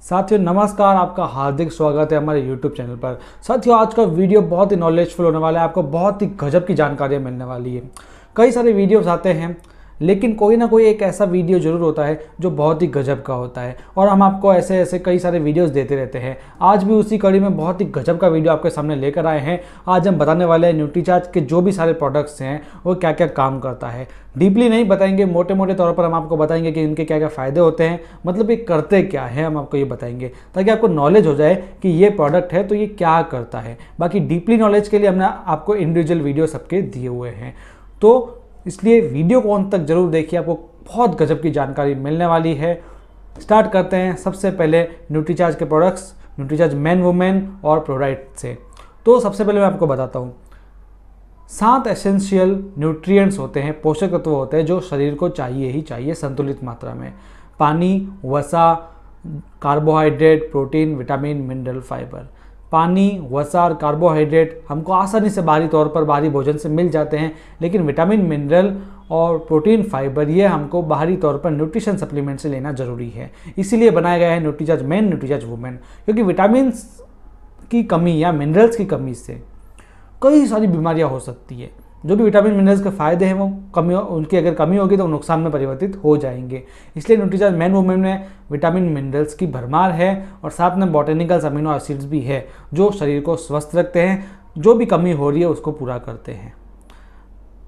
साथियों नमस्कार, आपका हार्दिक स्वागत है हमारे YouTube चैनल पर। साथियों आज का वीडियो बहुत ही नॉलेजफुल होने वाला है, आपको बहुत ही गजब की जानकारियाँ मिलने वाली है। कई सारे वीडियोस आते हैं लेकिन कोई ना कोई एक ऐसा वीडियो ज़रूर होता है जो बहुत ही गजब का होता है और हम आपको ऐसे ऐसे कई सारे वीडियोस देते रहते हैं। आज भी उसी कड़ी में बहुत ही गजब का वीडियो आपके सामने लेकर आए हैं। आज हम बताने वाले हैं न्यूट्रीचार्ज के जो भी सारे प्रोडक्ट्स हैं वो क्या क्या काम करता है। डीपली नहीं बताएंगे, मोटे मोटे तौर पर हम आपको बताएंगे कि इनके क्या क्या फ़ायदे होते हैं, मतलब ये करते क्या है, हम आपको ये बताएंगे ताकि आपको नॉलेज हो जाए कि ये प्रोडक्ट है तो ये क्या करता है। बाकी डीपली नॉलेज के लिए हमने आपको इंडिविजुअल वीडियो सबके दिए हुए हैं, तो इसलिए वीडियो को अंत तक जरूर देखिए, आपको बहुत गजब की जानकारी मिलने वाली है। स्टार्ट करते हैं सबसे पहले न्यूट्रीचार्ज के प्रोडक्ट्स, न्यूट्रीचार्ज मेन वुमेन और प्रोडाइट से। तो सबसे पहले मैं आपको बताता हूँ 7 एसेंशियल न्यूट्रिएंट्स होते हैं, पोषक तत्व होते हैं जो शरीर को चाहिए ही चाहिए संतुलित मात्रा में। पानी, वसा, carbohydrate, protein, vitamin, mineral, fibre. पानी, वसा और कार्बोहाइड्रेट हमको आसानी से बाहरी तौर पर बाहरी भोजन से मिल जाते हैं, लेकिन विटामिन, मिनरल और प्रोटीन, फाइबर ये हमको बाहरी तौर पर न्यूट्रिशन सप्लीमेंट से लेना जरूरी है। इसीलिए बनाया गया है न्यूट्रीचार्ज मेन, न्यूट्रीचार्ज वुमेन, क्योंकि विटामिन की कमी या मिनरल्स की कमी से कई सारी बीमारियां हो सकती है। जो भी विटामिन मिनरल्स के फायदे हैं वो कमी, उनकी अगर कमी होगी तो नुकसान में परिवर्तित हो जाएंगे। इसलिए न्यूट्रीचार्ज मेन वुमेन में विटामिन मिनरल्स की भरमार है और साथ में बॉटेनिकल अमीनो एसिड्स भी है जो शरीर को स्वस्थ रखते हैं, जो भी कमी हो रही है उसको पूरा करते हैं।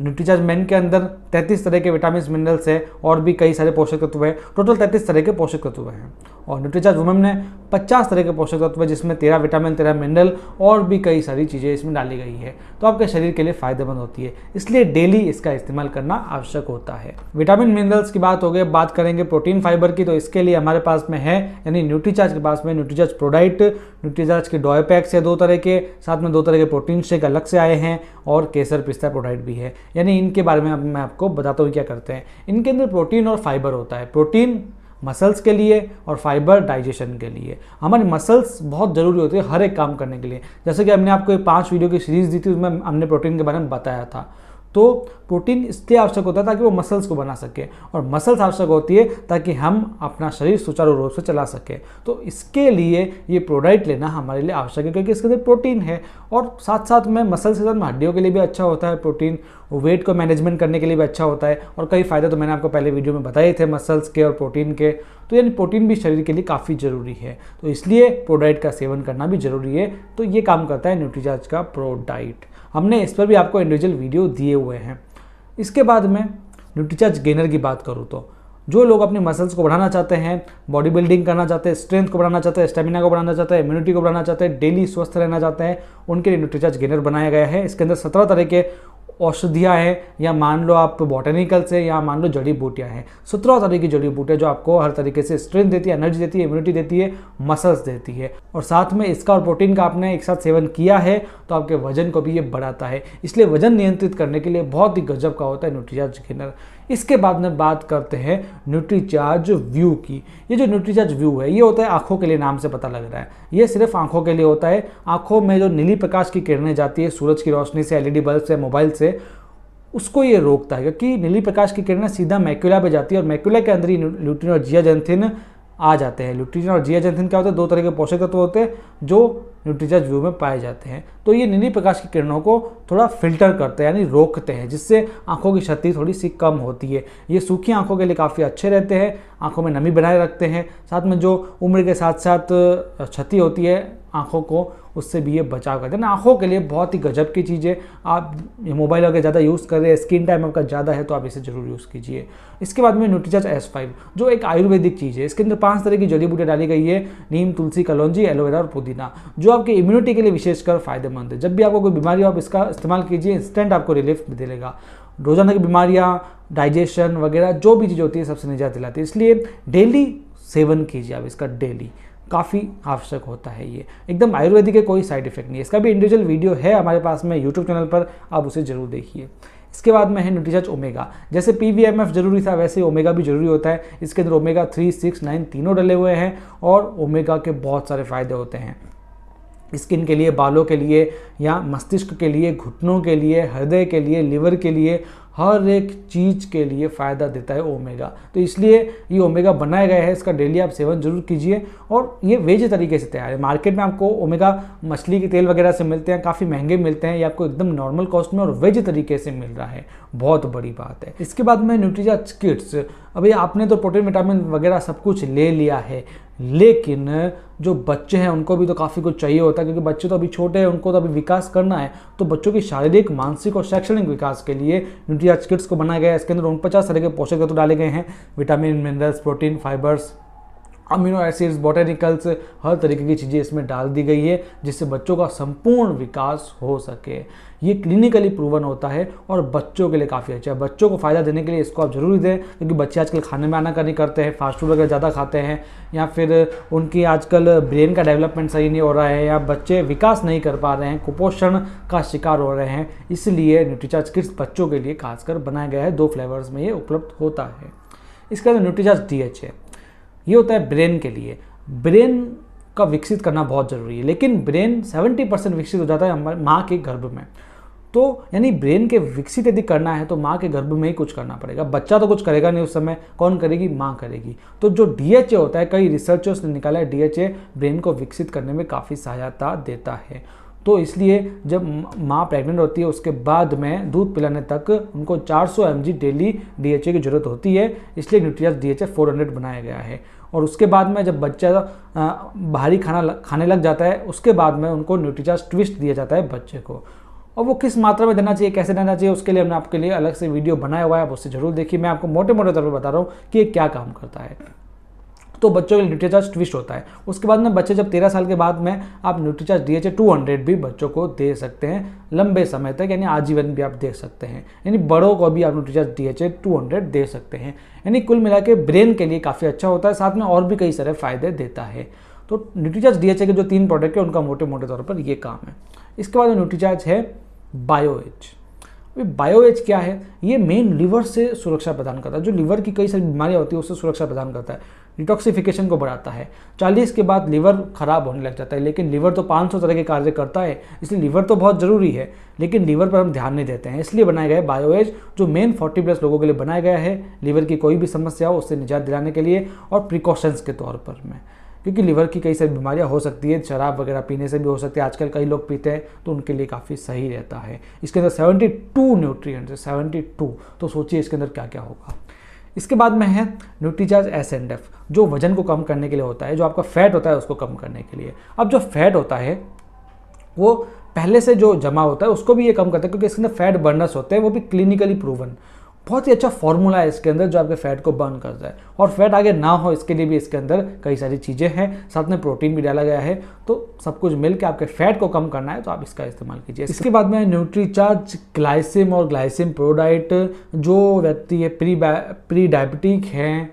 न्यूट्रीचार्ज मेन के अंदर 33 तरह के विटामिन मिनरल्स है और भी कई सारे पोषक तत्व हैं, टोटल 33 तरह के पोषक तत्व हैं। और न्यूट्रीचार्ज वुमेन में 50 तरह के पोषक तत्व है जिसमें 13 विटामिन, 13 मिनरल और भी कई सारी चीज़ें इसमें डाली गई है, तो आपके शरीर के लिए फ़ायदेमंद होती है। इसलिए डेली इसका इस्तेमाल करना आवश्यक होता है। विटामिन मिनरल्स की बात हो गई, बात करेंगे प्रोटीन फाइबर की, तो इसके लिए हमारे पास में है यानी न्यूट्रीचार्ज के पास में न्यूट्रीचार्ज प्रोडाइट, न्यूट्रीचार्ज के डॉय पैक्स है 2 तरह के, साथ में 2 तरह के प्रोटीन शेक अलग से आए हैं और केसर पिस्ता प्रोडाइट भी है। यानी इनके बारे में मैं आपको बताता हूँ क्या करते हैं। इनके अंदर प्रोटीन और फाइबर होता है। प्रोटीन मसल्स के लिए और फाइबर डाइजेशन के लिए। हमारी मसल्स बहुत ज़रूरी होती है हर एक काम करने के लिए। जैसे कि हमने आपको 5 वीडियो की सीरीज़ दी थी, उसमें हमने प्रोटीन के बारे में बताया था। तो प्रोटीन इसलिए आवश्यक होता है ताकि वो मसल्स को बना सके, और मसल्स आवश्यक होती है ताकि हम अपना शरीर सुचारू रूप से चला सके। तो इसके लिए ये प्रोडाइट लेना हमारे लिए आवश्यक है, क्योंकि इसके अंदर प्रोटीन है और साथ साथ में मसल्स के साथ में हड्डियों के लिए भी अच्छा होता है प्रोटीन, वेट को मैनेजमेंट करने के लिए भी अच्छा होता है, और कई फ़ायदे तो मैंने आपको पहले वीडियो में बताए थे मसल्स के और प्रोटीन के। तो यानी प्रोटीन भी शरीर के लिए काफ़ी ज़रूरी है, तो इसलिए प्रोडाइट का सेवन करना भी ज़रूरी है। तो ये काम करता है न्यूट्रीचार्ज का प्रोडाइट। हमने इस पर भी आपको इंडिविजुअल वीडियो दिए हुए हैं। इसके बाद में न्यूट्रीचार्ज गेनर की बात करूँ तो जो लोग अपनी मसल्स को बढ़ाना चाहते हैं, बॉडी बिल्डिंग करना चाहते हैं, स्ट्रेंथ को बढ़ाना चाहते हैं, स्टेमिना को बढ़ाना चाहते हैं, इम्यूनिटी को बढ़ाना चाहते हैं, डेली स्वस्थ रहना चाहते हैं, उनके लिए न्यूट्रीचार्ज गेनर बनाया गया है। इसके अंदर 17 तरह के औषधियाँ हैं, या मान लो आप बॉटेनिकल से, या मान लो जड़ी बूटियाँ हैं। 17 तरह की जड़ी बूटियाँ जो आपको हर तरीके से स्ट्रेंथ देती है, एनर्जी देती है, इम्यूनिटी देती है, मसल्स देती है, और साथ में इसका और प्रोटीन का आपने एक साथ सेवन किया है तो आपके वजन को भी ये बढ़ाता है। इसलिए वजन नियंत्रित करने के लिए बहुत ही गजब का होता है न्यूट्रीचार्ज गेनर। इसके बाद में बात करते हैं न्यूट्रीचार्ज व्यू की। ये जो न्यूट्रीचार्ज व्यू है ये होता है आंखों के लिए, नाम से पता लग रहा है ये सिर्फ आंखों के लिए होता है। आंखों में जो नीली प्रकाश की किरणें जाती है सूरज की रोशनी से, एलईडी बल्ब से, मोबाइल से, उसको ये रोकता है, क्योंकि नीली प्रकाश की किरणें सीधा मैक्यूला पे जाती है और मैक्यूला के अंदर ही ल्यूटिन और जियाजेंथिन आ जाते हैं। ल्यूटिन और जियाजेंथिन क्या होते हैं? 2 तरह के पोषक तत्व होते हैं जो न्यूट्रीचार्ज व्यू में पाए जाते हैं। तो ये नीली प्रकाश की किरणों को थोड़ा फिल्टर करते हैं, यानी रोकते हैं, जिससे आंखों की क्षति थोड़ी सी कम होती है। ये सूखी आंखों के लिए काफ़ी अच्छे रहते हैं, आंखों में नमी बनाए रखते हैं। साथ में जो उम्र के साथ साथ क्षति होती है आंखों को, उससे भी ये बचाव करते हैं ना। आंखों के लिए बहुत ही गजब की चीज़ है। आप मोबाइल अगर ज़्यादा यूज़ कर रहे हैं, स्क्रीन टाइम आपका ज़्यादा है, तो आप इसे ज़रूर यूज़ कीजिए। इसके बाद में न्यूट्रीचार्ज S5 जो एक आयुर्वेदिक चीज़ है। इसके अंदर 5 तरह की जड़ी बूटियाँ डाली गई है, नीम, तुलसी, कलौंजी, एलोवेरा और पुदीना, जो आपकी इम्यूनिटी के लिए विशेषकर फायदेमंद है। जब भी आपको कोई बीमारी हो आप इसका इस्तेमाल कीजिए, इंस्टेंट आपको रिलीफ मिलेगा। रोजाना की बीमारियाँ, डाइजेशन वगैरह जो भी चीज़ होती है सबसे निजात दिलाती है। इसलिए डेली सेवन कीजिए आप इसका, डेली काफ़ी आवश्यक होता है। ये एकदम आयुर्वेदिक है, कोई साइड इफेक्ट नहीं है। इसका भी इंडिविजुअल वीडियो है हमारे पास में यूट्यूब चैनल पर, आप उसे जरूर देखिए। इसके बाद में है न्यूट्रीचार्ज ओमेगा। जैसे PVMF जरूरी था वैसे ओमेगा भी जरूरी होता है। इसके अंदर ओमेगा 3, 6, 9 तीनों डले हुए हैं और ओमेगा के बहुत सारे फायदे होते हैं। स्किन के लिए, बालों के लिए, या मस्तिष्क के लिए, घुटनों के लिए, हृदय के लिए, लिवर के लिए, हर एक चीज़ के लिए फ़ायदा देता है ओमेगा। तो इसलिए ये ओमेगा बनाया गया है, इसका डेली आप सेवन जरूर कीजिए। और ये वेज तरीके से तैयार है। मार्केट में आपको ओमेगा मछली के तेल वगैरह से मिलते हैं, काफ़ी महंगे मिलते हैं, ये आपको एकदम नॉर्मल कॉस्ट में और वेज तरीके से मिल रहा है, बहुत बड़ी बात है। इसके बाद में न्यूट्रीचार्ज किड्स। अभी आपने तो प्रोटीन विटामिन वगैरह सब कुछ ले लिया है, लेकिन जो बच्चे हैं उनको भी तो काफ़ी कुछ चाहिए होता है, क्योंकि बच्चे तो अभी छोटे हैं, उनको तो अभी विकास करना है। तो बच्चों की शारीरिक, मानसिक और शैक्षणिक विकास के लिए न्यूट्रीचार्ज किट्स को बनाया गया है। इसके अंदर 49 तरह के पोषक तत्व डाले गए हैं, vitamin, minerals, protein, fibres, amino acids, botanicals, हर तरीके की चीज़ें इसमें डाल दी गई है, जिससे बच्चों का संपूर्ण विकास हो सके। ये क्लिनिकली प्रूवन होता है और बच्चों के लिए काफ़ी अच्छा है। बच्चों को फ़ायदा देने के लिए इसको आप जरूर दें, क्योंकि बच्चे आजकल खाने में आनाकानी करते हैं, फास्ट फूड वगैरह ज़्यादा खाते हैं, या फिर उनकी आजकल ब्रेन का डेवलपमेंट सही नहीं हो रहा है, या बच्चे विकास नहीं कर पा रहे हैं, कुपोषण का शिकार हो रहे हैं। इसलिए न्यूट्रीचार्ज किड्स बच्चों के लिए खासकर बनाया गया है। 2 फ्लेवर्स में ये उपलब्ध होता है। इसके बाद न्यूट्रीचार्ज DH है, ये होता है ब्रेन के लिए। ब्रेन का विकसित करना बहुत ज़रूरी है, लेकिन ब्रेन 70% विकसित हो जाता है हमारे माँ के गर्भ में। तो यानी ब्रेन के विकसित यदि करना है तो माँ के गर्भ में ही कुछ करना पड़ेगा। बच्चा तो कुछ करेगा नहीं उस समय, कौन करेगी? माँ करेगी। तो जो DHA होता है, कई रिसर्चर्स ने निकाला है, DHA ब्रेन को विकसित करने में काफ़ी सहायता देता है। तो इसलिए जब माँ प्रेग्नेंट होती है उसके बाद में दूध पिलाने तक उनको 400 mg डेली DHA की ज़रूरत होती है। इसलिए न्यूट्रीचार्ज DHA 400 बनाया गया है। और उसके बाद में जब बच्चा भारी खाना खाने लग जाता है, उसके बाद में उनको न्यूट्रीचार्ज ट्विस्ट दिया जाता है बच्चे को। और वो किस मात्रा में देना चाहिए, कैसे देना चाहिए, उसके लिए हमने आपके लिए अलग से वीडियो बनाया हुआ है, आप उससे जरूर देखिए। मैं आपको मोटे मोटे तौर पर बता रहा हूँ कि ये क्या काम करता है। तो बच्चों के लिए न्यूट्रीचार्ज ट्विस्ट होता है। उसके बाद में बच्चे जब 13 साल के बाद में आप न्यूट्रीचार्ज DHA 200 भी बच्चों को दे सकते हैं लंबे समय तक, यानी आजीवन भी आप दे सकते हैं। यानी बड़ों को भी आप न्यूट्रीचार्ज DHA 200 दे सकते हैं। यानी कुल मिला के ब्रेन के लिए काफ़ी अच्छा होता है, साथ में और भी कई सारे फायदे देता है। तो न्यूट्रीचार्ज DHA के जो 3 प्रोडक्ट है उनका मोटे मोटे तौर पर ये काम है। इसके बाद न्यूट्रीचार्ज है बायोएज। बायोएज क्या है? ये मेन लिवर से सुरक्षा प्रदान करता है। जो लिवर की कई सारी बीमारियां होती है उससे सुरक्षा प्रदान करता है, डिटॉक्सिफिकेशन को बढ़ाता है। 40 के बाद लिवर खराब होने लग जाता है, लेकिन लिवर तो 500 तरह के कार्य करता है, इसलिए लिवर तो बहुत ज़रूरी है, लेकिन लिवर पर हम ध्यान नहीं देते हैं। इसलिए बनाया गया है बायोएज, जो मेन 40+ लोगों के लिए बनाया गया है। लिवर की कोई भी समस्या हो उससे निजात दिलाने के लिए और प्रिकॉशंस के तौर पर में, क्योंकि लिवर की कई सारी बीमारियां हो सकती है, शराब वगैरह पीने से भी हो सकती है, आजकल कई लोग पीते हैं, तो उनके लिए काफ़ी सही रहता है। इसके अंदर 72 न्यूट्रिएंट्स है, 72। तो सोचिए इसके अंदर क्या क्या होगा। इसके बाद में है न्यूट्रीचार्ज SNF, जो वजन को कम करने के लिए होता है, जो आपका फैट होता है उसको कम करने के लिए। अब जो फैट होता है वो पहले से जो जमा होता है उसको भी ये कम करता है, क्योंकि इसके अंदर फैट बर्नर्स होते हैं, वो भी क्लिनिकली प्रूवन। बहुत ही अच्छा फॉर्मूला है इसके अंदर जो आपके फैट को बर्न करता है। और फैट आगे ना हो इसके लिए भी इसके अंदर कई सारी चीज़ें हैं, साथ में प्रोटीन भी डाला गया है। तो सब कुछ मिलकर आपके फैट को कम करना है तो आप इसका इस्तेमाल कीजिए। इसके बाद में न्यूट्रीचार्ज ग्लाइसिम और ग्लाइसिम प्रोडाइट, जो व्यक्ति है प्री डायबिटिक हैं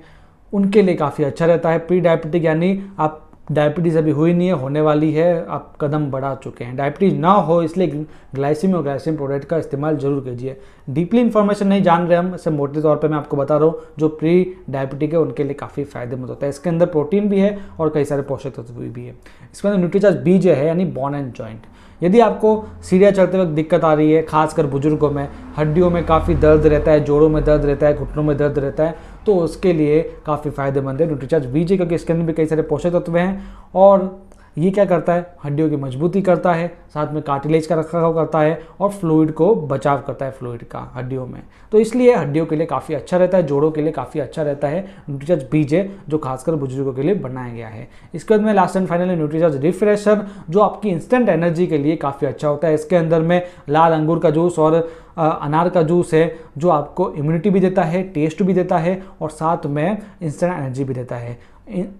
उनके लिए काफ़ी अच्छा रहता है। प्री डायबिटिक यानी आप डायबिटीज़ अभी हुई नहीं है, होने वाली है, आप कदम बढ़ा चुके हैं, डायबिटीज़ ना हो, इसलिए ग्लाइसिम और ग्लाइसिम प्रोडक्ट का इस्तेमाल जरूर कीजिए। डीपली इन्फॉर्मेशन नहीं जान रहे हम, इसे मोटे तौर पे मैं आपको बता रहा हूँ, जो प्री डायबिटिक है उनके लिए काफ़ी फायदेमंद होता है। इसके अंदर प्रोटीन भी है और कई सारे पोषक तत्व भी है। इसके अंदर न्यूट्रीचार्ज BJ है, यानी बोन एंड जॉइंट। यदि आपको सीढ़ियाँ चढ़ते वक्त दिक्कत आ रही है, खासकर बुजुर्गों में, हड्डियों में काफ़ी दर्द रहता है, जोड़ों में दर्द रहता है, घुटनों में दर्द रहता है, तो उसके लिए काफ़ी फायदेमंद है न्यूट्रीचार्ज BJ, क्योंकि इसके अंदर भी कई सारे पोषक तत्व हैं। और ये क्या करता है? हड्डियों की मजबूती करता है, साथ में कार्टिलेज का रखरखाव करता है और फ्लूइड को बचाव करता है, फ्लूइड का हड्डियों में। तो इसलिए हड्डियों के लिए काफ़ी अच्छा रहता है, जोड़ों के लिए काफ़ी अच्छा रहता है न्यूट्रीचार्ज BJ, जो खासकर बुजुर्गों के लिए बनाया गया है। इसके बाद में last and finally Nutricharge refresher, जो आपकी इंस्टेंट एनर्जी के लिए काफ़ी अच्छा होता है। इसके अंदर में लाल अंगूर का जूस और अनार का जूस है, जो आपको इम्यूनिटी भी देता है, टेस्ट भी देता है और साथ में इंस्टेंट एनर्जी भी देता है।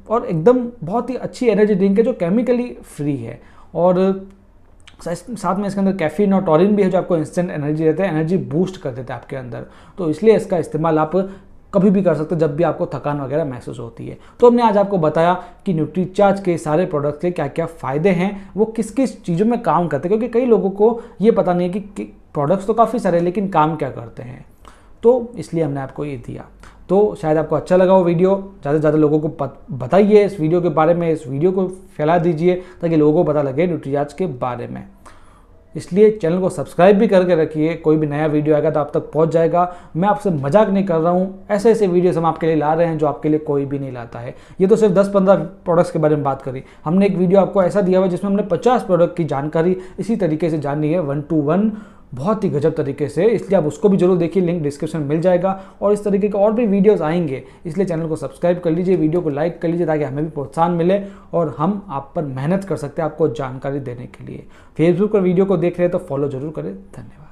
और एकदम बहुत ही अच्छी एनर्जी ड्रिंक है जो केमिकली फ्री है। और साथ में इसके अंदर कैफीन और टॉरिन भी है, जो आपको इंस्टेंट एनर्जी देता है, एनर्जी बूस्ट कर देता है आपके अंदर। तो इसलिए इसका इस्तेमाल आप कभी भी कर सकते हो जब भी आपको थकान वगैरह महसूस होती है। तो हमने आज आपको बताया कि न्यूट्रीचार्ज के सारे प्रोडक्ट्स के क्या क्या फ़ायदे हैं, वो किस किस चीज़ों में काम करते हैं, क्योंकि कई लोगों को ये पता नहीं है कि प्रोडक्ट्स तो काफ़ी सारे लेकिन काम क्या करते हैं। तो इसलिए हमने आपको ये दिया। तो शायद आपको अच्छा लगा वो वीडियो। ज़्यादा से ज़्यादा लोगों को बताइए इस वीडियो के बारे में, इस वीडियो को फैला दीजिए ताकि लोगों को पता लगे न्यूट्रीचार्ज के बारे में। इसलिए चैनल को सब्सक्राइब भी करके रखिए, कोई भी नया वीडियो आएगा तो आप तक पहुंच जाएगा। मैं आपसे मजाक नहीं कर रहा हूँ, ऐसे ऐसे वीडियोस हम आपके लिए ला रहे हैं जो आपके लिए कोई भी नहीं लाता है। ये तो सिर्फ 10-15 प्रोडक्ट्स के बारे में बात करी, हमने एक वीडियो आपको ऐसा दिया हुआ है जिसमें हमने 50 प्रोडक्ट की जानकारी इसी तरीके से जाननी है 1 to 1, बहुत ही गजब तरीके से। इसलिए आप उसको भी जरूर देखिए, लिंक डिस्क्रिप्शन में मिल जाएगा। और इस तरीके के और भी वीडियोस आएंगे, इसलिए चैनल को सब्सक्राइब कर लीजिए, वीडियो को लाइक कर लीजिए ताकि हमें भी प्रोत्साहन मिले और हम आप पर मेहनत कर सकते हैं आपको जानकारी देने के लिए। फेसबुक पर वीडियो को देख रहे हैं तो फॉलो जरूर करें। धन्यवाद।